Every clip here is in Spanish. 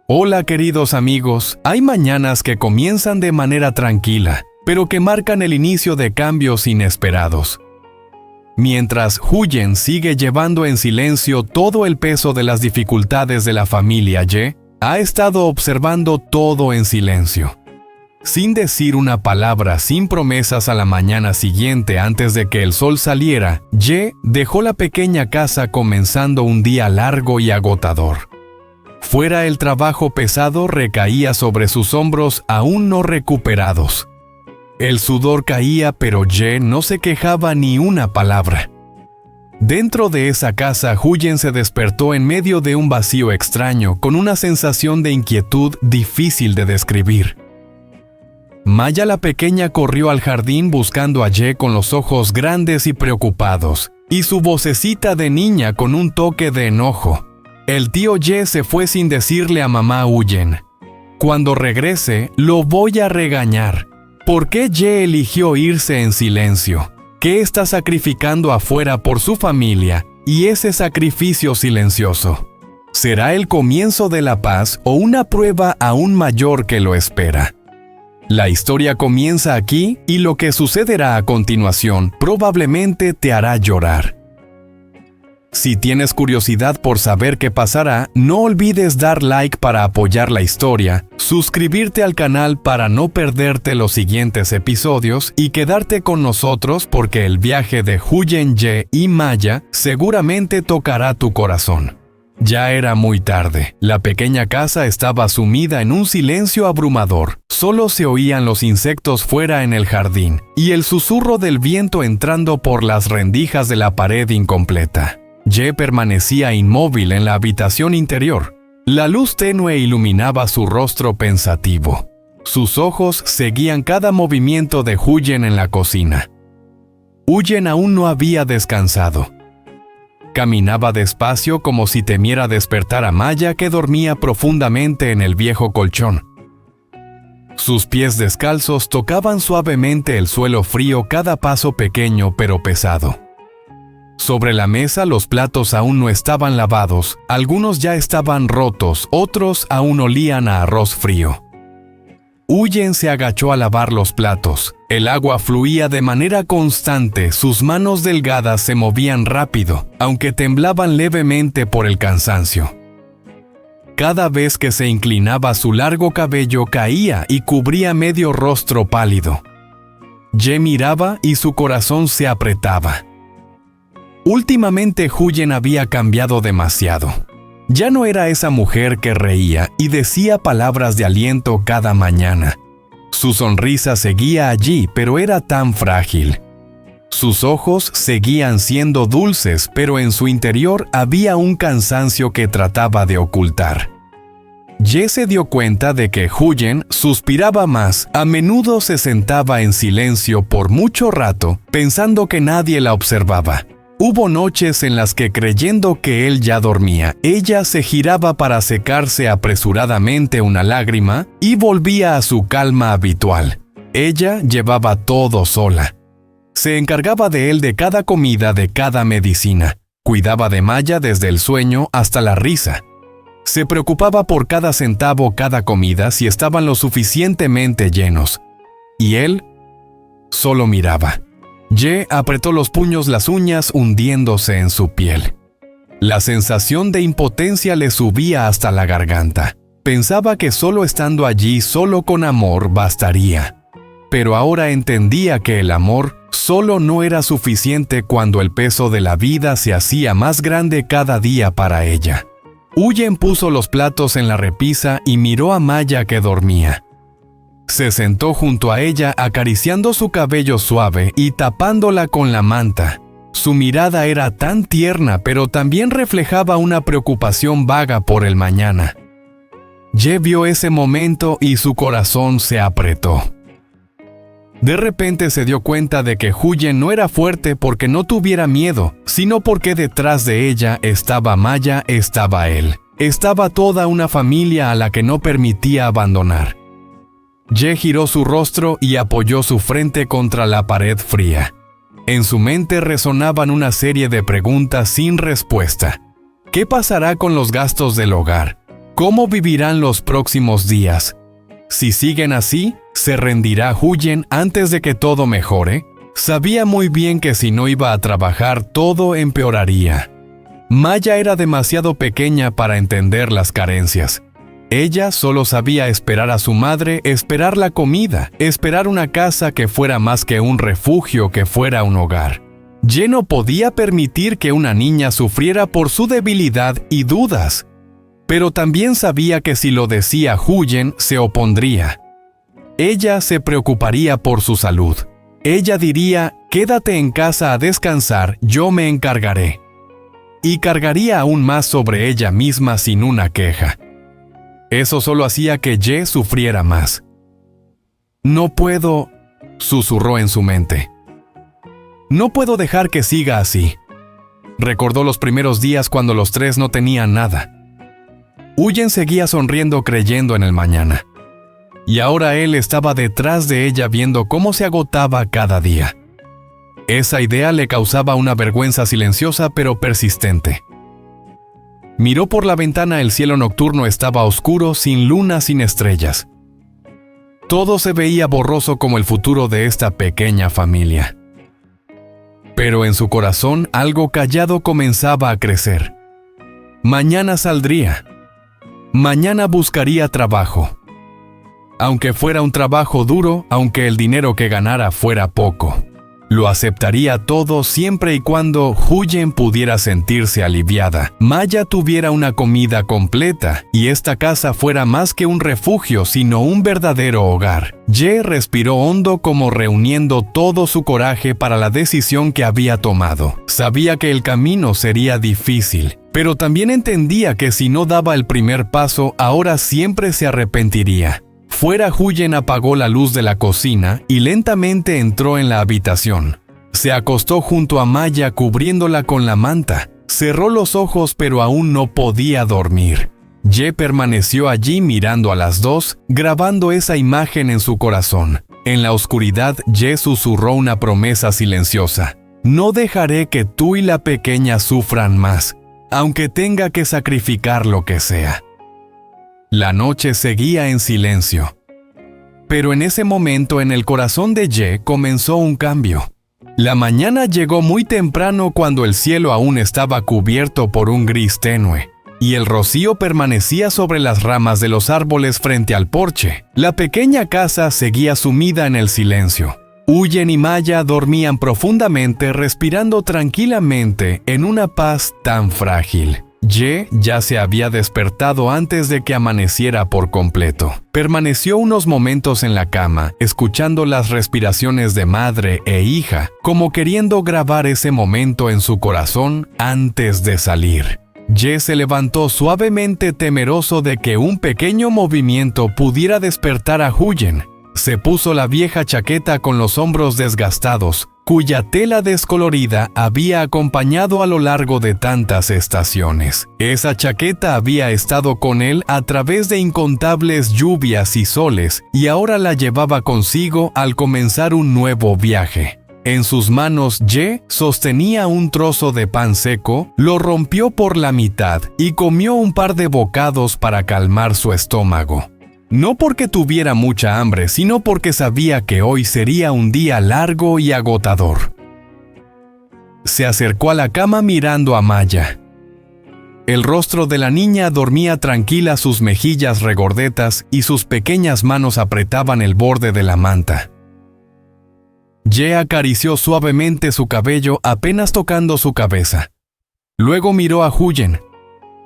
Hola queridos amigos, hay mañanas que comienzan de manera tranquila, pero que marcan el inicio de cambios inesperados. Mientras Huyen sigue llevando en silencio todo el peso de las dificultades de la familia Ye, ha estado observando todo en silencio. Sin decir una palabra, sin promesas a la mañana siguiente antes de que el sol saliera, Ye dejó la pequeña casa comenzando un día largo y agotador. Fuera el trabajo pesado recaía sobre sus hombros aún no recuperados. El sudor caía, pero Ye no se quejaba ni una palabra. Dentro de esa casa, Huyen se despertó en medio de un vacío extraño, con una sensación de inquietud difícil de describir. Maya la pequeña corrió al jardín buscando a Ye con los ojos grandes y preocupados, y su vocecita de niña con un toque de enojo. El tío Ye se fue sin decirle a mamá Huyen: «Cuando regrese, lo voy a regañar. ¿Por qué Ye eligió irse en silencio? ¿Qué está sacrificando afuera por su familia y ese sacrificio silencioso? ¿Será el comienzo de la paz o una prueba aún mayor que lo espera?» La historia comienza aquí y lo que sucederá a continuación probablemente te hará llorar. Si tienes curiosidad por saber qué pasará, no olvides dar like para apoyar la historia, suscribirte al canal para no perderte los siguientes episodios y quedarte con nosotros porque el viaje de Huyen Ye y Maya seguramente tocará tu corazón. Ya era muy tarde. La pequeña casa estaba sumida en un silencio abrumador. Solo se oían los insectos fuera en el jardín y el susurro del viento entrando por las rendijas de la pared incompleta. Ye permanecía inmóvil en la habitación interior. La luz tenue iluminaba su rostro pensativo. Sus ojos seguían cada movimiento de Huyen en la cocina. Huyen aún no había descansado. Caminaba despacio como si temiera despertar a Maya que dormía profundamente en el viejo colchón. Sus pies descalzos tocaban suavemente el suelo frío cada paso pequeño pero pesado. Sobre la mesa los platos aún no estaban lavados, algunos ya estaban rotos, otros aún olían a arroz frío. Huyen se agachó a lavar los platos. El agua fluía de manera constante, sus manos delgadas se movían rápido, aunque temblaban levemente por el cansancio. Cada vez que se inclinaba su largo cabello caía y cubría medio rostro pálido. Ye miraba y su corazón se apretaba. Últimamente Huyen había cambiado demasiado. Ya no era esa mujer que reía y decía palabras de aliento cada mañana. Su sonrisa seguía allí, pero era tan frágil. Sus ojos seguían siendo dulces, pero en su interior había un cansancio que trataba de ocultar. Ye se dio cuenta de que Huyen suspiraba más, a menudo se sentaba en silencio por mucho rato, pensando que nadie la observaba. Hubo noches en las que, creyendo que él ya dormía, ella se giraba para secarse apresuradamente una lágrima y volvía a su calma habitual. Ella llevaba todo sola. Se encargaba de él de cada comida, de cada medicina. Cuidaba de Maya desde el sueño hasta la risa. Se preocupaba por cada centavo, cada comida, si estaban lo suficientemente llenos. Y él solo miraba. Ye apretó los puños, las uñas hundiéndose en su piel. La sensación de impotencia le subía hasta la garganta. Pensaba que solo estando allí, solo con amor, bastaría. Pero ahora entendía que el amor solo no era suficiente cuando el peso de la vida se hacía más grande cada día para ella. Huyen puso los platos en la repisa y miró a Maya que dormía. Se sentó junto a ella acariciando su cabello suave y tapándola con la manta. Su mirada era tan tierna, pero también reflejaba una preocupación vaga por el mañana. Ye vio ese momento y su corazón se apretó. De repente se dio cuenta de que Huyen no era fuerte porque no tuviera miedo, sino porque detrás de ella estaba Maya, estaba él. Estaba toda una familia a la que no permitía abandonar. Ye giró su rostro y apoyó su frente contra la pared fría. En su mente resonaban una serie de preguntas sin respuesta. ¿Qué pasará con los gastos del hogar? ¿Cómo vivirán los próximos días? Si siguen así, ¿se rendirá Huyen antes de que todo mejore? Sabía muy bien que si no iba a trabajar, todo empeoraría. Maya era demasiado pequeña para entender las carencias. Ella solo sabía esperar a su madre, esperar la comida, esperar una casa que fuera más que un refugio, que fuera un hogar. Ye no podía permitir que una niña sufriera por su debilidad y dudas. Pero también sabía que si lo decía Huyen, se opondría. Ella se preocuparía por su salud. Ella diría, quédate en casa a descansar, yo me encargaré. Y cargaría aún más sobre ella misma sin una queja. Eso solo hacía que Ye sufriera más. No puedo, susurró en su mente. No puedo dejar que siga así. Recordó los primeros días cuando los tres no tenían nada. Huyen seguía sonriendo creyendo en el mañana. Y ahora él estaba detrás de ella viendo cómo se agotaba cada día. Esa idea le causaba una vergüenza silenciosa pero persistente. Miró por la ventana, el cielo nocturno estaba oscuro, sin luna, sin estrellas. Todo se veía borroso como el futuro de esta pequeña familia. Pero en su corazón algo callado comenzaba a crecer. Mañana saldría. Mañana buscaría trabajo. Aunque fuera un trabajo duro, aunque el dinero que ganara fuera poco. Lo aceptaría todo siempre y cuando Huyen pudiera sentirse aliviada. Maya tuviera una comida completa y esta casa fuera más que un refugio, sino un verdadero hogar. Ye respiró hondo como reuniendo todo su coraje para la decisión que había tomado. Sabía que el camino sería difícil, pero también entendía que si no daba el primer paso, ahora siempre se arrepentiría. Fuera, Huyen apagó la luz de la cocina y lentamente entró en la habitación. Se acostó junto a Maya cubriéndola con la manta. Cerró los ojos pero aún no podía dormir. Ye permaneció allí mirando a las dos, grabando esa imagen en su corazón. En la oscuridad, Ye susurró una promesa silenciosa. No dejaré que tú y la pequeña sufran más, aunque tenga que sacrificar lo que sea. La noche seguía en silencio. Pero en ese momento en el corazón de Ye comenzó un cambio. La mañana llegó muy temprano cuando el cielo aún estaba cubierto por un gris tenue, y el rocío permanecía sobre las ramas de los árboles frente al porche. La pequeña casa seguía sumida en el silencio. Huyen y Maya dormían profundamente, respirando tranquilamente en una paz tan frágil. Ye ya se había despertado antes de que amaneciera por completo. Permaneció unos momentos en la cama, escuchando las respiraciones de madre e hija, como queriendo grabar ese momento en su corazón antes de salir. Ye se levantó suavemente, temeroso de que un pequeño movimiento pudiera despertar a Huyen. Se puso la vieja chaqueta con los hombros desgastados, cuya tela descolorida había acompañado a lo largo de tantas estaciones. Esa chaqueta había estado con él a través de incontables lluvias y soles, y ahora la llevaba consigo al comenzar un nuevo viaje. En sus manos, Ye sostenía un trozo de pan seco, lo rompió por la mitad y comió un par de bocados para calmar su estómago. No porque tuviera mucha hambre, sino porque sabía que hoy sería un día largo y agotador. Se acercó a la cama mirando a Maya. El rostro de la niña dormía tranquila, sus mejillas regordetas y sus pequeñas manos apretaban el borde de la manta. Ye acarició suavemente su cabello, apenas tocando su cabeza. Luego miró a Huyen.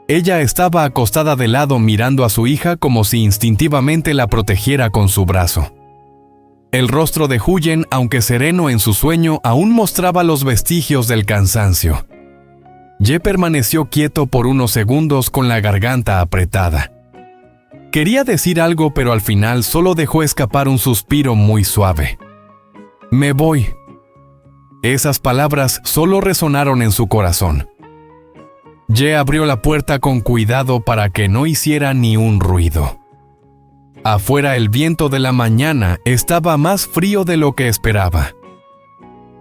Ella estaba acostada de lado mirando a su hija como si instintivamente la protegiera con su brazo. El rostro de Huyen, aunque sereno en su sueño, aún mostraba los vestigios del cansancio. Ye permaneció quieto por unos segundos con la garganta apretada. Quería decir algo, pero al final solo dejó escapar un suspiro muy suave. «Me voy». Esas palabras solo resonaron en su corazón. Ye abrió la puerta con cuidado para que no hiciera ni un ruido. Afuera el viento de la mañana estaba más frío de lo que esperaba.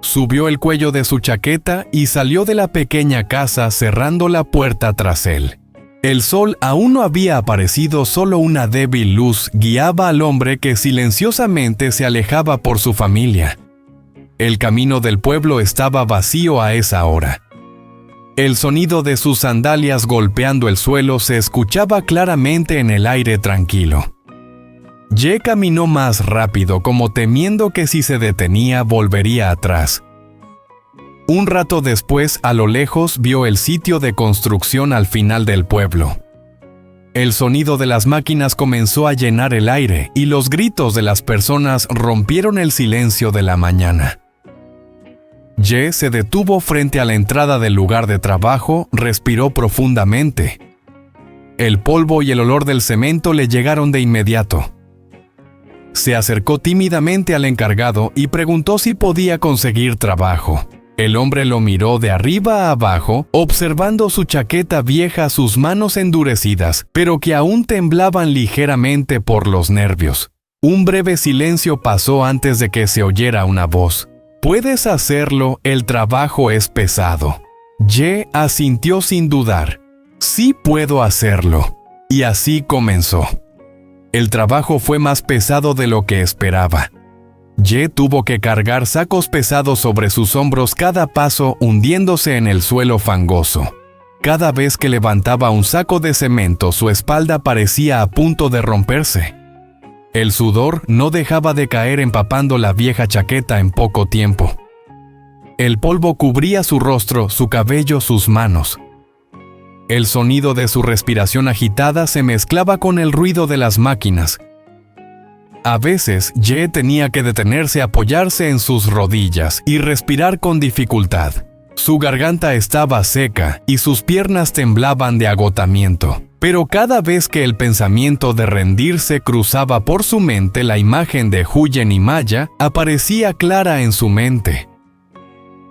Subió el cuello de su chaqueta y salió de la pequeña casa cerrando la puerta tras él. El sol aún no había aparecido, solo una débil luz guiaba al hombre que silenciosamente se alejaba por su familia. El camino del pueblo estaba vacío a esa hora. El sonido de sus sandalias golpeando el suelo se escuchaba claramente en el aire tranquilo. Ye caminó más rápido, como temiendo que si se detenía volvería atrás. Un rato después, a lo lejos, vio el sitio de construcción al final del pueblo. El sonido de las máquinas comenzó a llenar el aire y los gritos de las personas rompieron el silencio de la mañana. Ye se detuvo frente a la entrada del lugar de trabajo, respiró profundamente. El polvo y el olor del cemento le llegaron de inmediato. Se acercó tímidamente al encargado y preguntó si podía conseguir trabajo. El hombre lo miró de arriba a abajo, observando su chaqueta vieja, sus manos endurecidas, pero que aún temblaban ligeramente por los nervios. Un breve silencio pasó antes de que se oyera una voz. «Puedes hacerlo, el trabajo es pesado». Ye asintió sin dudar. «Sí puedo hacerlo». Y así comenzó. El trabajo fue más pesado de lo que esperaba. Ye tuvo que cargar sacos pesados sobre sus hombros, cada paso hundiéndose en el suelo fangoso. Cada vez que levantaba un saco de cemento, su espalda parecía a punto de romperse. El sudor no dejaba de caer, empapando la vieja chaqueta en poco tiempo. El polvo cubría su rostro, su cabello, sus manos. El sonido de su respiración agitada se mezclaba con el ruido de las máquinas. A veces, Ye tenía que detenerse, apoyarse en sus rodillas y respirar con dificultad. Su garganta estaba seca y sus piernas temblaban de agotamiento. Pero cada vez que el pensamiento de rendirse cruzaba por su mente, la imagen de Huyen y Maya aparecía clara en su mente.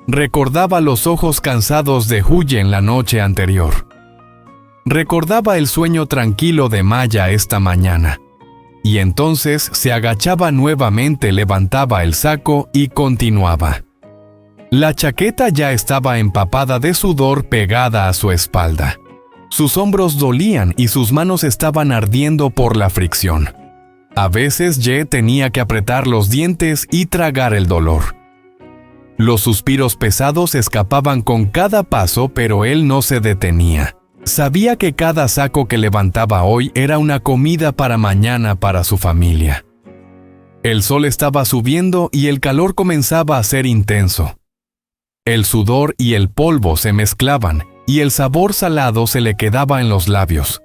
Recordaba los ojos cansados de Huyen la noche anterior. Recordaba el sueño tranquilo de Maya esta mañana. Y entonces se agachaba nuevamente, levantaba el saco y continuaba. La chaqueta ya estaba empapada de sudor, pegada a su espalda. Sus hombros dolían y sus manos estaban ardiendo por la fricción. A veces Ye tenía que apretar los dientes y tragar el dolor. Los suspiros pesados escapaban con cada paso, pero él no se detenía. Sabía que cada saco que levantaba hoy era una comida para mañana para su familia. El sol estaba subiendo y el calor comenzaba a ser intenso. El sudor y el polvo se mezclaban y el sabor salado se le quedaba en los labios.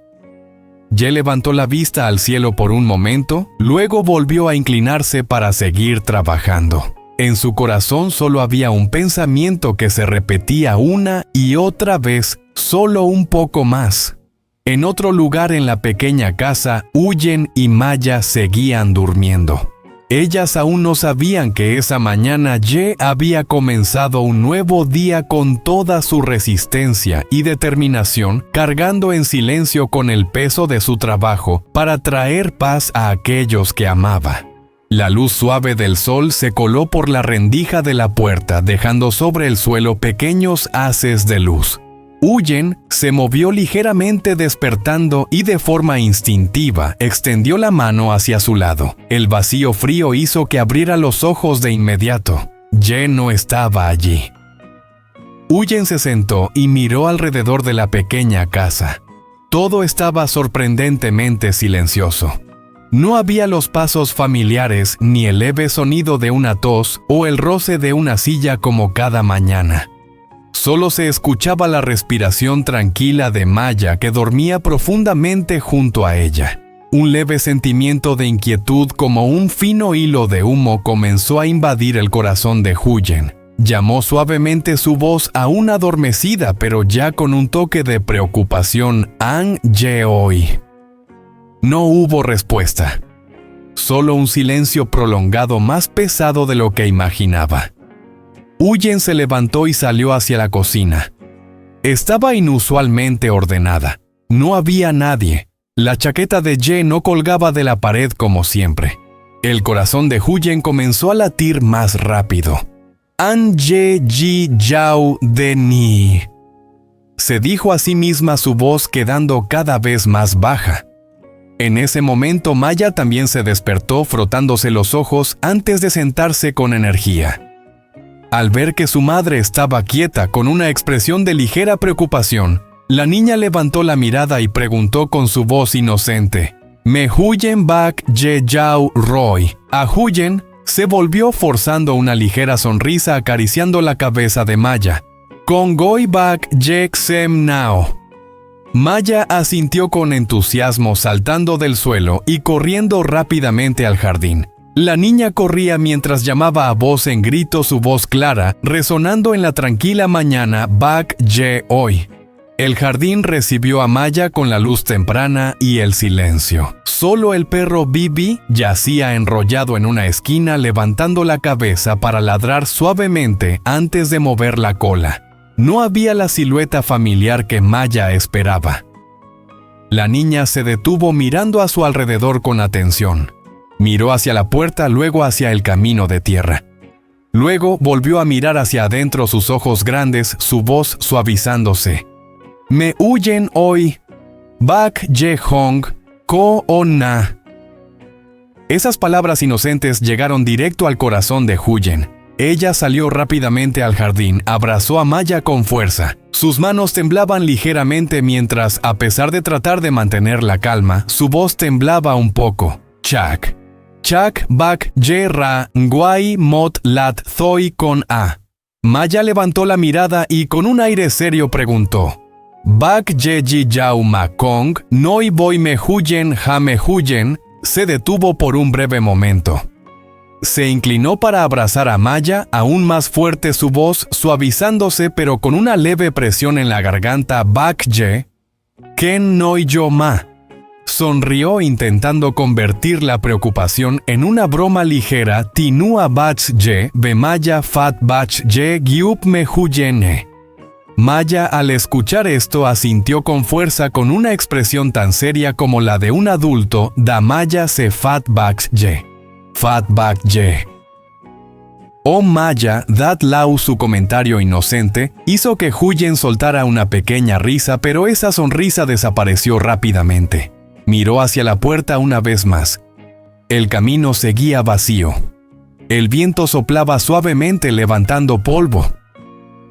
Ye levantó la vista al cielo por un momento, luego volvió a inclinarse para seguir trabajando. En su corazón solo había un pensamiento que se repetía una y otra vez: solo un poco más. En otro lugar en la pequeña casa, Huyen y Maya seguían durmiendo. Ellas aún no sabían que esa mañana Ye había comenzado un nuevo día con toda su resistencia y determinación, cargando en silencio con el peso de su trabajo para traer paz a aquellos que amaba. La luz suave del sol se coló por la rendija de la puerta, dejando sobre el suelo pequeños haces de luz. Huyen se movió ligeramente, despertando, y de forma instintiva extendió la mano hacia su lado. El vacío frío hizo que abriera los ojos de inmediato. Ye no estaba allí. Huyen se sentó y miró alrededor de la pequeña casa. Todo estaba sorprendentemente silencioso. No había los pasos familiares, ni el leve sonido de una tos o el roce de una silla como cada mañana. Solo se escuchaba la respiración tranquila de Maya, que dormía profundamente junto a ella. Un leve sentimiento de inquietud, como un fino hilo de humo, comenzó a invadir el corazón de Huyen. Llamó suavemente, su voz aún adormecida, pero ya con un toque de preocupación: «An Yeoi». No hubo respuesta. Solo un silencio prolongado, más pesado de lo que imaginaba. Huyen se levantó y salió hacia la cocina. Estaba inusualmente ordenada. No había nadie. La chaqueta de Ye no colgaba de la pared como siempre. El corazón de Huyen comenzó a latir más rápido. «An Ye Ji Yao De Ni». se dijo a sí misma, su voz quedando cada vez más baja. En ese momento Maya también se despertó frotándose los ojos antes de sentarse con energía. Al ver que su madre estaba quieta con una expresión de ligera preocupación, la niña levantó la mirada y preguntó con su voz inocente: «¿Me huyen bak ye yao roy?» A Huyen se volvió forzando una ligera sonrisa acariciando la cabeza de Maya. «Con goy bak ye xem nao». Maya asintió con entusiasmo, saltando del suelo y corriendo rápidamente al jardín. La niña corría mientras llamaba a voz en grito, su voz clara, resonando en la tranquila mañana bak ye hoy. El jardín recibió a Maya con la luz temprana y el silencio. Solo el perro Bibi yacía enrollado en una esquina, levantando la cabeza para ladrar suavemente antes de mover la cola. No había la silueta familiar que Maya esperaba. La niña se detuvo mirando a su alrededor con atención. Miró hacia la puerta, luego hacia el camino de tierra. Luego volvió a mirar hacia adentro, sus ojos grandes, su voz suavizándose. «Me huyen hoy. Bak ye hong, ko ona». Esas palabras inocentes llegaron directo al corazón de Huyen. Ella salió rápidamente al jardín, abrazó a Maya con fuerza. Sus manos temblaban ligeramente mientras, a pesar de tratar de mantener la calma, su voz temblaba un poco. «Chak. Chak bak ye ra nguai mot lat thoi con a». Maya levantó la mirada y con un aire serio preguntó: «Bak ye ji yao ma kong, noi boy me huyen ha me huyen». Se detuvo por un breve momento. Se inclinó para abrazar a Maya, aún más fuerte su voz, suavizándose pero con una leve presión en la garganta. «Bak ye, ken noi yo ma». Sonrió intentando convertir la preocupación en una broma ligera. «Tinua bach ye, be Maya fat bach ye giup me huyene». Maya, al escuchar esto, asintió con fuerza con una expresión tan seria como la de un adulto. «Da Maya se fat bach ye. Fat bak ye». Oh Maya, dat lau. Su comentario inocente hizo que Huyen soltara una pequeña risa, pero esa sonrisa desapareció rápidamente. Miró hacia la puerta una vez más. El camino seguía vacío. El viento soplaba suavemente levantando polvo.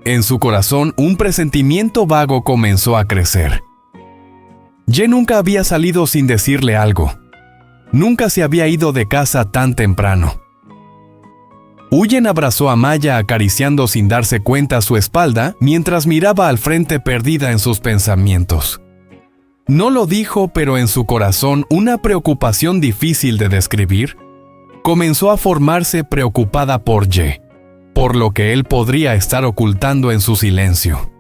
En su corazón, un presentimiento vago comenzó a crecer. Ye nunca había salido sin decirle algo. Nunca se había ido de casa tan temprano. Huyen abrazó a Maya acariciando sin darse cuenta su espalda mientras miraba al frente perdida en sus pensamientos. No lo dijo, pero en su corazón una preocupación difícil de describir comenzó a formarse, preocupada por Ye, por lo que él podría estar ocultando en su silencio.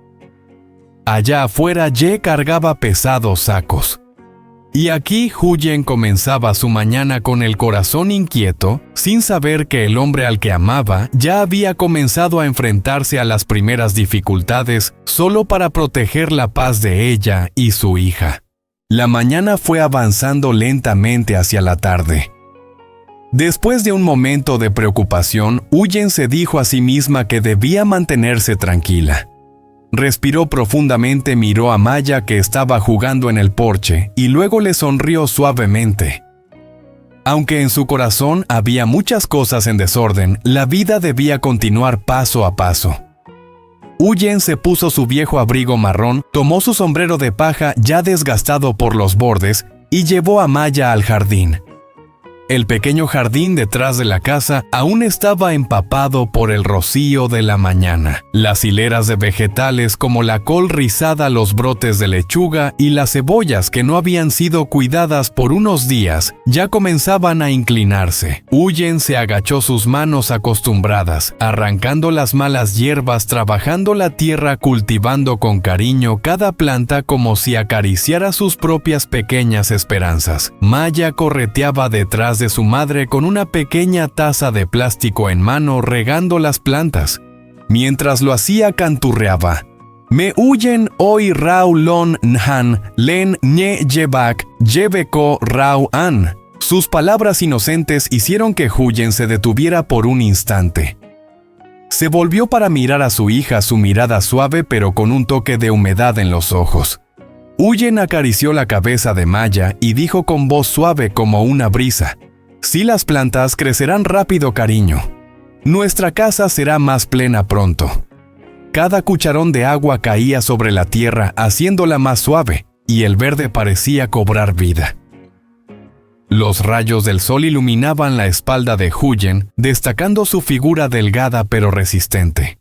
Allá afuera Ye cargaba pesados sacos. Y aquí Huyen comenzaba su mañana con el corazón inquieto, sin saber que el hombre al que amaba ya había comenzado a enfrentarse a las primeras dificultades solo para proteger la paz de ella y su hija. La mañana fue avanzando lentamente hacia la tarde. Después de un momento de preocupación, Huyen se dijo a sí misma que debía mantenerse tranquila. Respiró profundamente, miró a Maya que estaba jugando en el porche y luego le sonrió suavemente. Aunque en su corazón había muchas cosas en desorden, la vida debía continuar paso a paso. Huyen se puso su viejo abrigo marrón, tomó su sombrero de paja ya desgastado por los bordes y llevó a Maya al jardín. El pequeño jardín detrás de la casa aún estaba empapado por el rocío de la mañana. Las hileras de vegetales como la col rizada, los brotes de lechuga y las cebollas que no habían sido cuidadas por unos días ya comenzaban a inclinarse. Huyen se agachó sus manos acostumbradas, arrancando las malas hierbas, trabajando la tierra, cultivando con cariño cada planta como si acariciara sus propias pequeñas esperanzas. Maya correteaba detrás de su madre con una pequeña taza de plástico en mano, regando las plantas. Mientras lo hacía, canturreaba: «Me huyen hoy rau lon nhan, len nye yebak, yebeko rau an». Sus palabras inocentes hicieron que Huyen se detuviera por un instante. Se volvió para mirar a su hija, su mirada suave pero con un toque de humedad en los ojos. Huyen acarició la cabeza de Maya y dijo con voz suave como una brisa: «Sí, las plantas crecerán rápido, cariño. Nuestra casa será más plena pronto». Cada cucharón de agua caía sobre la tierra haciéndola más suave, y el verde parecía cobrar vida. Los rayos del sol iluminaban la espalda de Huyen, destacando su figura delgada pero resistente.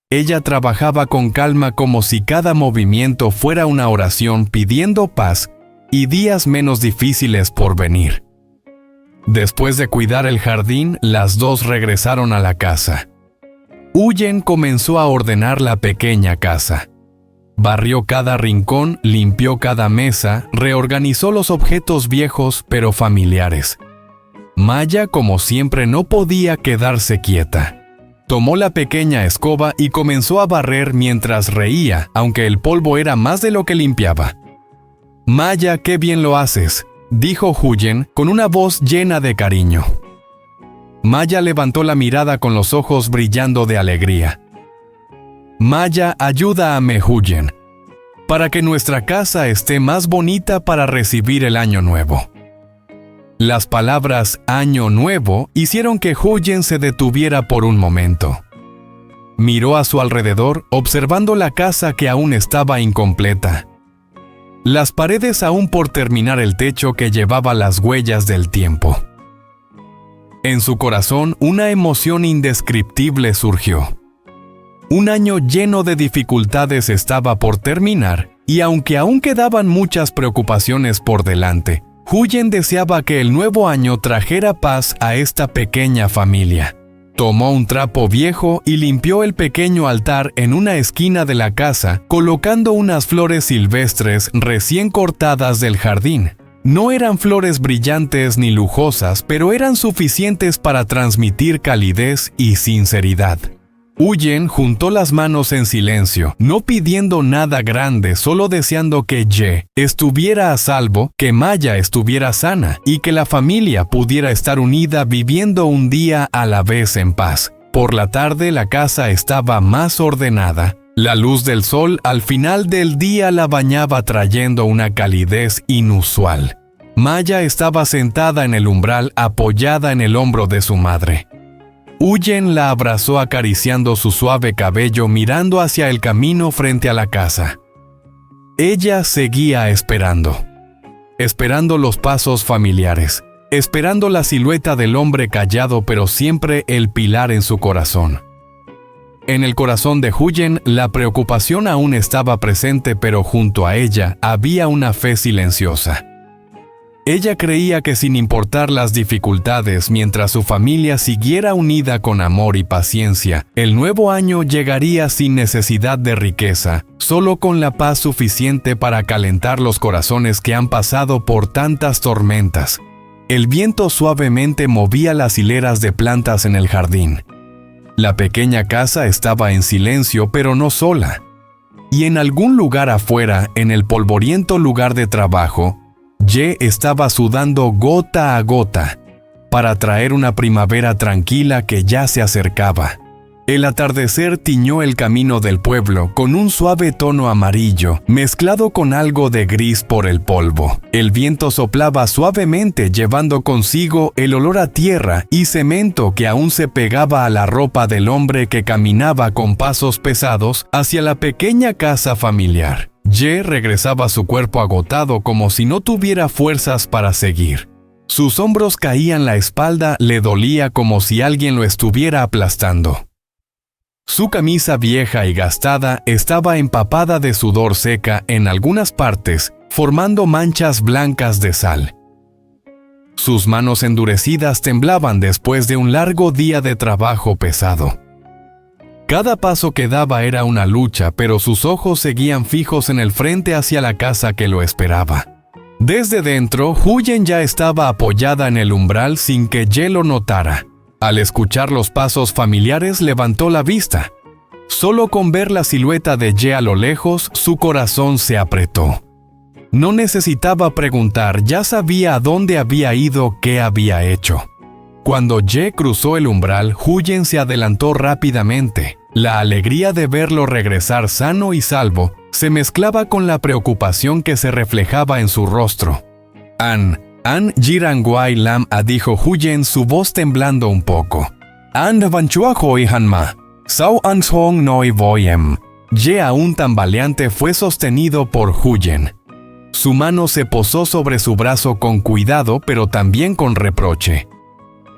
Ella trabajaba con calma como si cada movimiento fuera una oración pidiendo paz y días menos difíciles por venir. Después de cuidar el jardín, las dos regresaron a la casa. Huyen comenzó a ordenar la pequeña casa. Barrió cada rincón, limpió cada mesa, reorganizó los objetos viejos pero familiares. Maya, como siempre, no podía quedarse quieta. Tomó la pequeña escoba y comenzó a barrer mientras reía, aunque el polvo era más de lo que limpiaba. «Maya, qué bien lo haces», dijo Huyen con una voz llena de cariño. Maya levantó la mirada con los ojos brillando de alegría. «Maya, ayúdame, Huyen, para que nuestra casa esté más bonita para recibir el año nuevo». Las palabras «año nuevo» hicieron que Huyen se detuviera por un momento. Miró a su alrededor, observando la casa que aún estaba incompleta. Las paredes aún por terminar, el techo que llevaba las huellas del tiempo. En su corazón, una emoción indescriptible surgió. Un año lleno de dificultades estaba por terminar, y aunque aún quedaban muchas preocupaciones por delante, Huyen deseaba que el nuevo año trajera paz a esta pequeña familia. Tomó un trapo viejo y limpió el pequeño altar en una esquina de la casa, colocando unas flores silvestres recién cortadas del jardín. No eran flores brillantes ni lujosas, pero eran suficientes para transmitir calidez y sinceridad. Huyen juntó las manos en silencio, no pidiendo nada grande, solo deseando que Ye estuviera a salvo, que Maya estuviera sana y que la familia pudiera estar unida viviendo un día a la vez en paz. Por la tarde la casa estaba más ordenada. La luz del sol al final del día la bañaba trayendo una calidez inusual. Maya estaba sentada en el umbral apoyada en el hombro de su madre. Huyen la abrazó acariciando su suave cabello mirando hacia el camino frente a la casa. Ella seguía esperando. Esperando los pasos familiares. Esperando la silueta del hombre callado pero siempre el pilar en su corazón. En el corazón de Huyen la preocupación aún estaba presente, pero junto a ella había una fe silenciosa. Ella creía que sin importar las dificultades, mientras su familia siguiera unida con amor y paciencia, el nuevo año llegaría sin necesidad de riqueza, solo con la paz suficiente para calentar los corazones que han pasado por tantas tormentas. El viento suavemente movía las hileras de plantas en el jardín. La pequeña casa estaba en silencio, pero no sola. Y en algún lugar afuera, en el polvoriento lugar de trabajo, Ye estaba sudando gota a gota para traer una primavera tranquila que ya se acercaba. El atardecer tiñó el camino del pueblo con un suave tono amarillo, mezclado con algo de gris por el polvo. El viento soplaba suavemente, llevando consigo el olor a tierra y cemento que aún se pegaba a la ropa del hombre que caminaba con pasos pesados hacia la pequeña casa familiar. Ye regresaba a su cuerpo agotado como si no tuviera fuerzas para seguir. Sus hombros caían, la espalda le dolía como si alguien lo estuviera aplastando. Su camisa vieja y gastada estaba empapada de sudor seca en algunas partes, formando manchas blancas de sal. Sus manos endurecidas temblaban después de un largo día de trabajo pesado. Cada paso que daba era una lucha, pero sus ojos seguían fijos en el frente hacia la casa que lo esperaba. Desde dentro, Huyen ya estaba apoyada en el umbral sin que Ye lo notara. Al escuchar los pasos familiares, levantó la vista. Solo con ver la silueta de Ye a lo lejos, su corazón se apretó. No necesitaba preguntar, ya sabía a dónde había ido, qué había hecho. Cuando Ye cruzó el umbral, Huyen se adelantó rápidamente. La alegría de verlo regresar sano y salvo se mezclaba con la preocupación que se reflejaba en su rostro. An Jirangwai Lam, dijo Huyen, su voz temblando un poco. An vanchua hoi hanma, sao an song noi voyem. Ye, aún tambaleante, fue sostenido por Huyen. Su mano se posó sobre su brazo con cuidado, pero también con reproche.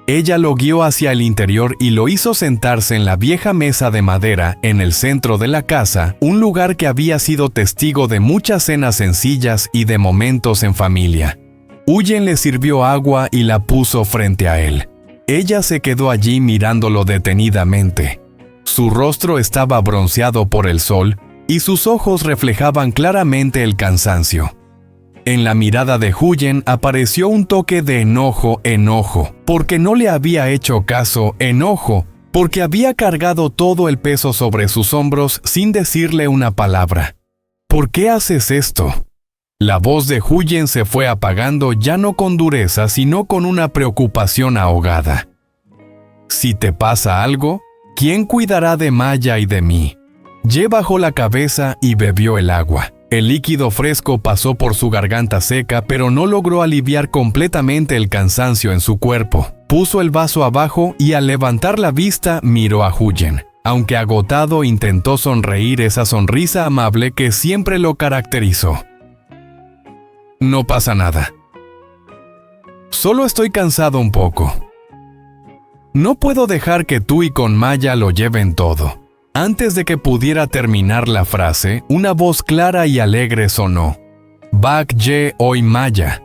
Ella lo guió hacia el interior y lo hizo sentarse en la vieja mesa de madera en el centro de la casa, un lugar que había sido testigo de muchas cenas sencillas y de momentos en familia. Huyen le sirvió agua y la puso frente a él. Ella se quedó allí mirándolo detenidamente. Su rostro estaba bronceado por el sol y sus ojos reflejaban claramente el cansancio. En la mirada de Huyen apareció un toque de enojo, porque no le había hecho caso, porque había cargado todo el peso sobre sus hombros sin decirle una palabra. ¿Por qué haces esto? La voz de Huyen se fue apagando ya no con dureza, sino con una preocupación ahogada. Si te pasa algo, ¿quién cuidará de Maya y de mí? Ye bajó la cabeza y bebió el agua. El líquido fresco pasó por su garganta seca, pero no logró aliviar completamente el cansancio en su cuerpo. Puso el vaso abajo y al levantar la vista miró a Huyen. Aunque agotado, intentó sonreír esa sonrisa amable que siempre lo caracterizó. No pasa nada. Solo estoy cansado un poco. No puedo dejar que tú y con Maya lo lleven todo. Antes de que pudiera terminar la frase, una voz clara y alegre sonó. Bak Ye Oi Maya.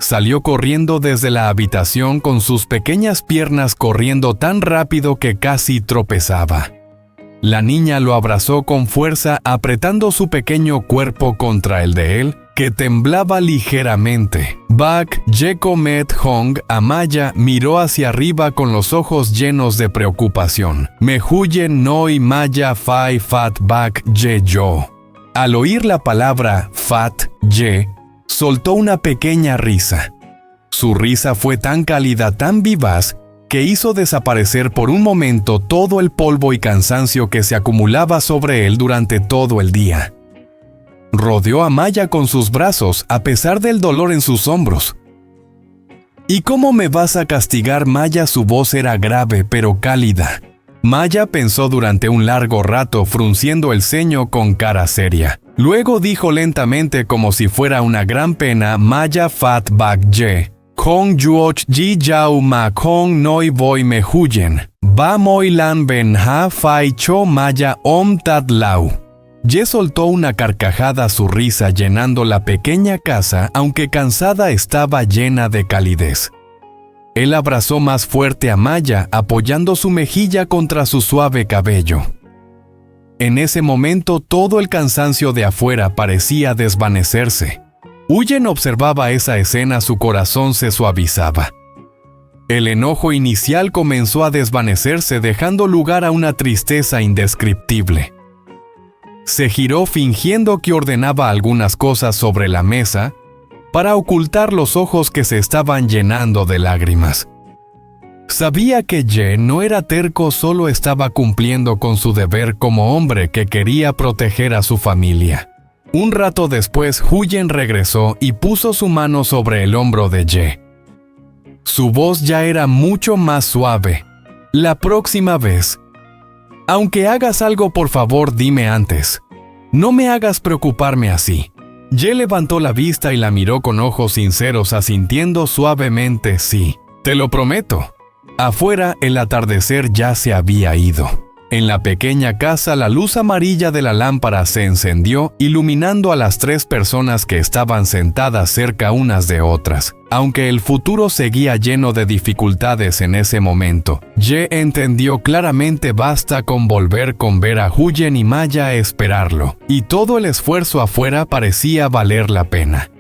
Salió corriendo desde la habitación con sus pequeñas piernas corriendo tan rápido que casi tropezaba. La niña lo abrazó con fuerza, apretando su pequeño cuerpo contra el de él, que temblaba ligeramente. Bak Ye Komet Hong, Amaya, miró hacia arriba con los ojos llenos de preocupación. Me Huyen Noi Maya Fai Fat Bak Ye Yo. Al oír la palabra Fat Ye, soltó una pequeña risa. Su risa fue tan cálida, tan vivaz, que hizo desaparecer por un momento todo el polvo y cansancio que se acumulaba sobre él durante todo el día. Rodeó a Maya con sus brazos a pesar del dolor en sus hombros. ¿Y cómo me vas a castigar, Maya? Su voz era grave pero cálida. Maya pensó durante un largo rato, frunciendo el ceño con cara seria. Luego dijo lentamente, como si fuera una gran pena, Maya Fat Bak Ye. Kong Yuoch Ji Yao Ma Kong Noi Voi Me Huyen. Ba Moi Lan Ben Ha Fai Cho Maya Om Tat Lau. Ye soltó una carcajada, su risa llenando la pequeña casa, aunque cansada estaba llena de calidez. Él abrazó más fuerte a Maya, apoyando su mejilla contra su suave cabello. En ese momento todo el cansancio de afuera parecía desvanecerse. Huyen observaba esa escena, su corazón se suavizaba. El enojo inicial comenzó a desvanecerse, dejando lugar a una tristeza indescriptible. Se giró fingiendo que ordenaba algunas cosas sobre la mesa para ocultar los ojos que se estaban llenando de lágrimas. Sabía que Ye no era terco, solo estaba cumpliendo con su deber como hombre que quería proteger a su familia. Un rato después, Huyen regresó y puso su mano sobre el hombro de Ye. Su voz ya era mucho más suave. La próxima vez, aunque hagas algo, por favor, dime antes. No me hagas preocuparme así. Ye levantó la vista y la miró con ojos sinceros, asintiendo suavemente sí. Te lo prometo. Afuera, el atardecer ya se había ido. En la pequeña casa, la luz amarilla de la lámpara se encendió, iluminando a las 3 personas que estaban sentadas cerca unas de otras. Aunque el futuro seguía lleno de dificultades en ese momento, Ye entendió claramente basta con volver con ver a Huyen y Maya a esperarlo, y todo el esfuerzo afuera parecía valer la pena.